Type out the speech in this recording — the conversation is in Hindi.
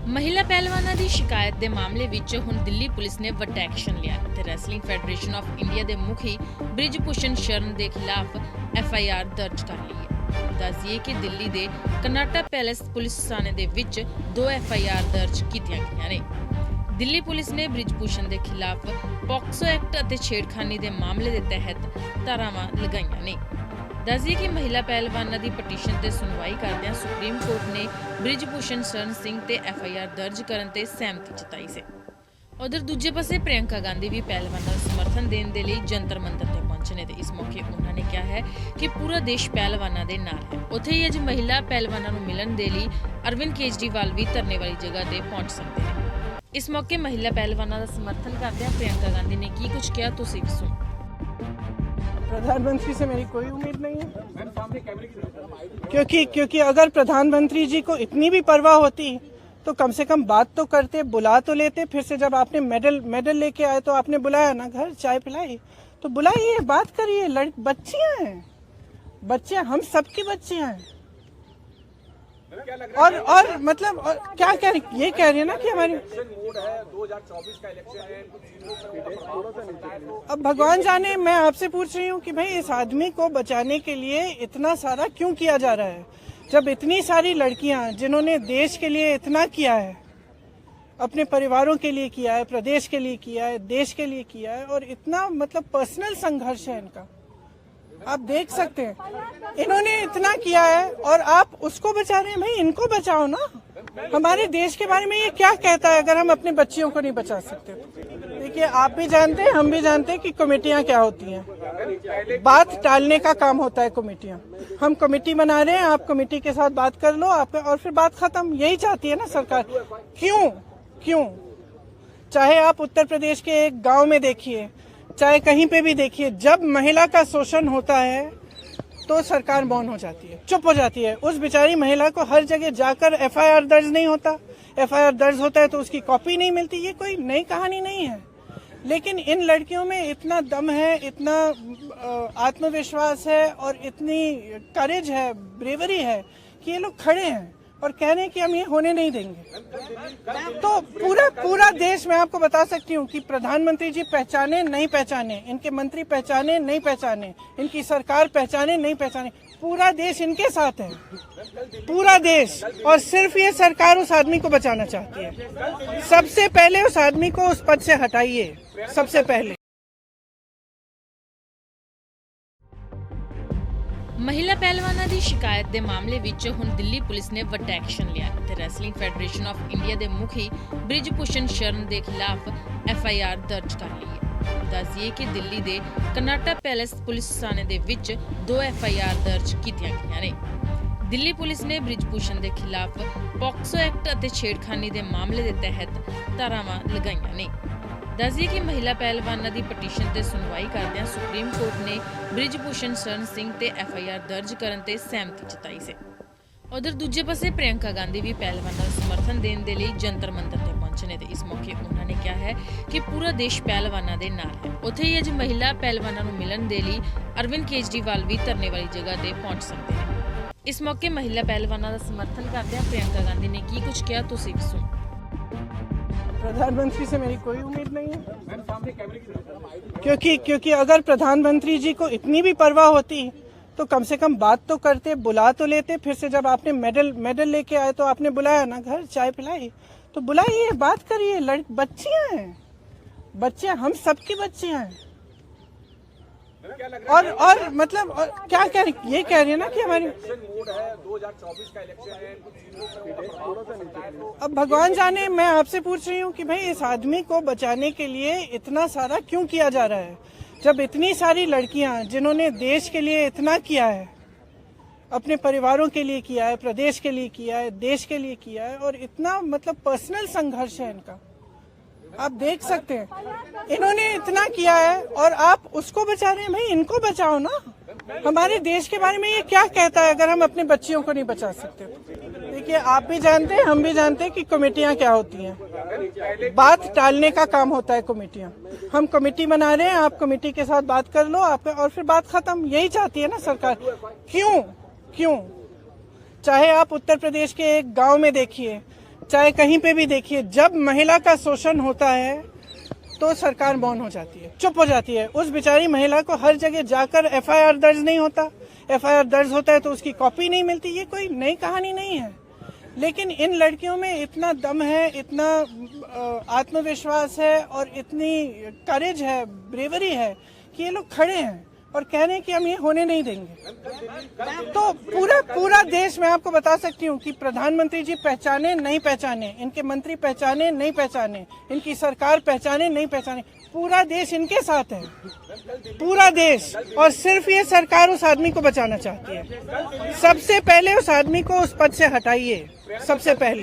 ਮਹਿਲਾ ਪਹਿਲਵਾਨਾਂ ਦੀ ਸ਼ਿਕਾਇਤ ਦੇ ਮਾਮਲੇ ਵਿੱਚ ਹੁਣ ਦਿੱਲੀ ਪੁਲਿਸ ਨੇ ਵੱਡਾ ਐਕਸ਼ਨ ਲਿਆ ਤੇ ਰੈਸਲਿੰਗ ਫੈਡਰੇਸ਼ਨ ਆਫ ਇੰਡੀਆ ਦੇ ਮੁਖੀ ਬ੍ਰਿਜ ਭੂਸ਼ਣ ਸ਼ਰਨ ਦੇ ਖਿਲਾਫ ਐਫਆਈਆਰ ਦਰਜ ਕਰ ਲਈ ਹੈ। ਦੱਸਿਏ ਕਿ ਦਿੱਲੀ ਦੇ ਕਰਨਾਟਕ ਪੈਲੇਸ ਪੁਲਿਸ ਥਾਣੇ ਦੇ ਵਿੱਚ 2 ਐਫਆਈਆਰ ਦਰਜ ਕੀਤੀਆਂ ਗਈਆਂ ਨੇ। ਦਿੱਲੀ ਪੁਲਿਸ ਨੇ ਬ੍ਰਿਜ ਭੂਸ਼ਣ ਦੇ ਖਿਲਾਫ ਪੋਕਸੋ ਐਕਟ ਅਤੇ ਛੇੜਖਾਨੀ ਦੇ ਮਾਮਲੇ ਦੇ ਤਹਿਤ ਧਾਰਾਵਾਂ ਲਗਾਈਆਂ ਨੇ। ਦੱਸਿए कि महिला पहलवानों की पटीशन ते सुनवाई करदियां सुप्रीम कोर्ट ने बृज भूषण शरण सिंह ते एफआईआर दर्ज करन ते सहमति जताई से। उधर दूजे पासे प्रियंका गांधी भी पहलवानों का समर्थन देने के लिए जंतर मंतर ते पहुंचे ने। इस मौके उन्होंने कहा है कि पूरा देश पहलवानों के नाल है। उत्थे ही अज महिला पहलवानों को मिलन के लिए अरविंद केजरीवाल भी धरने वाली जगह ते पहुंच सकते हैं। इस मौके महिला पहलवानों का समर्थन करदियां प्रियंका गांधी ने की कुछ कहा, तुसीं भी सुनो। प्रधानमंत्री से मेरी कोई उम्मीद नहीं है, क्योंकि अगर प्रधानमंत्री जी को इतनी भी परवाह होती तो कम से कम बात तो करते, बुला तो लेते। फिर से जब आपने मेडल लेके आए तो आपने बुलाया ना, घर चाय पिलाई तो बुलाइए, बात करिए। बच्चियां हैं, बच्चे हम सबकी बच्चियां हैं। और मतलब क्या कह रही, ये कह रही है ना कि हमारी 2024 का इलेक्शन है। अब भगवान जाने, मैं आपसे पूछ रही हूँ कि भाई इस आदमी को बचाने के लिए इतना सारा क्यों किया जा रहा है, जब इतनी सारी लड़कियां जिन्होंने देश के लिए इतना किया है, अपने परिवारों के लिए किया है, प्रदेश के लिए किया है, देश के लिए किया है, और इतना मतलब पर्सनल संघर्ष है इनका, आप देख सकते हैं। इन्होंने इतना किया है और आप उसको बचा रहे हैं। भाई इनको बचाओ ना। हमारे देश के बारे में ये क्या कहता है अगर हम अपने बच्चियों को नहीं बचा सकते? देखिए, आप भी जानते हैं, हम भी जानते हैं कि कमेटियां क्या होती हैं। बात टालने का काम होता है कमेटियां। हम कमेटी बना रहे हैं, आप कमेटी के साथ बात कर लो आप, और फिर बात खत्म। यही चाहती है ना सरकार। क्यों? चाहे आप उत्तर प्रदेश के एक गाँव में देखिए, चाहे कहीं पे भी देखिए, जब महिला का शोषण होता है तो सरकार मौन हो जाती है, चुप हो जाती है। उस बेचारी महिला को हर जगह जाकर एफआईआर दर्ज नहीं होता, एफआईआर दर्ज होता है तो उसकी कॉपी नहीं मिलती। ये कोई नई कहानी नहीं है, लेकिन इन लड़कियों में इतना दम है, इतना आत्मविश्वास है और इतनी करेज है, ब्रेवरी है कि ये लोग खड़े हैं और कह रहे हैं कि हम ये होने नहीं देंगे। तो पूरा देश, मैं आपको बता सकती हूँ कि प्रधानमंत्री जी पहचाने नहीं पहचाने, इनके मंत्री पहचाने नहीं पहचाने, इनकी सरकार पहचाने नहीं पहचाने, पूरा देश इनके साथ है, पूरा देश। और सिर्फ ये सरकार उस आदमी को बचाना चाहती है। सबसे पहले उस आदमी को उस पद से हटाइए, सबसे पहले। महिला पहलवानों की शिकायत के मामले ਵਿੱਚ ਹੁਣ ਦਿੱਲੀ ਪੁਲਿਸ ਨੇ ਵੱਡਾ ਐਕਸ਼ਨ ਲਿਆ ਤੇ ਰੈਸਲਿੰਗ ਫੈਡਰੇਸ਼ਨ ਆਫ ਇੰਡੀਆ ਦੇ ਮੁਖੀ ਬ੍ਰਿਜ ਭੂਸ਼ਣ ਸ਼ਰਨ ਦੇ ਖਿਲਾਫ ਐਫਆਈਆਰ ਦਰਜ ਕਰ ਲਈ ਹੈ। ਦੱਸਿए ਕਿ ਦਿੱਲੀ ਦੇ ਕਰਨਾਟਕ ਪੈਲੇਸ ਪੁਲਿਸ ਥਾਣੇ ਦੇ ਵਿੱਚ 2 ਐਫਆਈਆਰ ਦਰਜ ਕੀਤੀਆਂ ਗਈਆਂ ਨੇ। ਦਿੱਲੀ ਪੁਲਿਸ ਨੇ ਬ੍ਰਿਜ ਭੂਸ਼ਣ ਦੇ ਖਿਲਾਫ ਪੋਕਸੋ ਐਕਟ ਅਤੇ ਛੇੜਖਾਨੀ ਦੇ ਮਾਮਲੇ ਦੇ ਤਹਿਤ ਧਾਰਾਵਾਂ ਲਗਾਈਆਂ ਨੇ। ਦੱਸਿए कि महिला पहलवानों की पटीशन ते सुनवाई करदियां सुप्रीम कोर्ट ने बृज भूषण शरण सिंह ते एफआईआर दर्ज करन ते सहमति जताई से। उधर दूजे पासे प्रियंका गांधी भी पहलवानों का समर्थन देने के लिए जंतर मंतर ते पहुंचे ने। इस मौके उन्होंने कहा है कि पूरा देश पहलवानों के नाल है। उत्थे ही अज महिला पहलवानों को मिलन के लिए अरविंद केजरीवाल भी धरने वाली जगह ते पहुंच सकते हैं। इस मौके महिला पहलवानों का समर्थन करदियां प्रियंका गांधी ने की कुछ कहा, तुसीं भी सुनो। प्रधानमंत्री से मेरी कोई उम्मीद नहीं है, क्योंकि अगर प्रधानमंत्री जी को इतनी भी परवाह होती तो कम से कम बात तो करते, बुला तो लेते। फिर से जब आपने मेडल लेके आए तो आपने बुलाया ना, घर चाय पिलाई तो बुलाइए, बात करिए। बच्चियां हैं, बच्चे हम सबकी बच्चियां हैं। और मतलब क्या कह रही, ये कह रही है ना कि हमारी 2024 का इलेक्शन है। अब भगवान जाने, मैं आपसे पूछ रही हूँ कि भाई इस आदमी को बचाने के लिए इतना सारा क्यों किया जा रहा है, जब इतनी सारी लड़कियां जिन्होंने देश के लिए इतना किया है, अपने परिवारों के लिए किया है, प्रदेश के लिए किया है, देश के लिए किया है, और इतना मतलब पर्सनल संघर्ष है इनका, आप देख सकते हैं। इन्होंने इतना किया है और आप उसको बचा रहे हैं। भाई इनको बचाओ ना। हमारे देश के बारे में ये क्या कहता है अगर हम अपने बच्चियों को नहीं बचा सकते? देखिए, आप भी जानते हैं, हम भी जानते हैं कि कमेटियां क्या होती हैं। बात टालने का काम होता है कमेटियां। हम कमेटी बना रहे हैं, आप कमेटी के साथ बात कर लो आप, और फिर बात खत्म। यही चाहती है ना सरकार। क्यों? चाहे आप उत्तर प्रदेश के एक गाँव में देखिए, चाहे कहीं पे भी देखिए, जब महिला का शोषण होता है तो सरकार मौन हो जाती है, चुप हो जाती है। उस बेचारी महिला को हर जगह जाकर एफआईआर दर्ज नहीं होता, एफआईआर दर्ज होता है तो उसकी कॉपी नहीं मिलती। ये कोई नई कहानी नहीं है, लेकिन इन लड़कियों में इतना दम है, इतना आत्मविश्वास है और इतनी करेज है, ब्रेवरी है कि ये लोग खड़े हैं और कह रहे हैं कि हम ये होने नहीं देंगे। तो पूरा देश, मैं आपको बता सकती हूँ कि प्रधानमंत्री जी पहचाने नहीं पहचाने, इनके मंत्री पहचाने नहीं पहचाने, इनकी सरकार पहचाने नहीं पहचाने, पूरा देश इनके साथ है, पूरा देश। और सिर्फ ये सरकार उस आदमी को बचाना चाहती है। सबसे पहले उस आदमी को उस पद से हटाइए, सबसे पहले।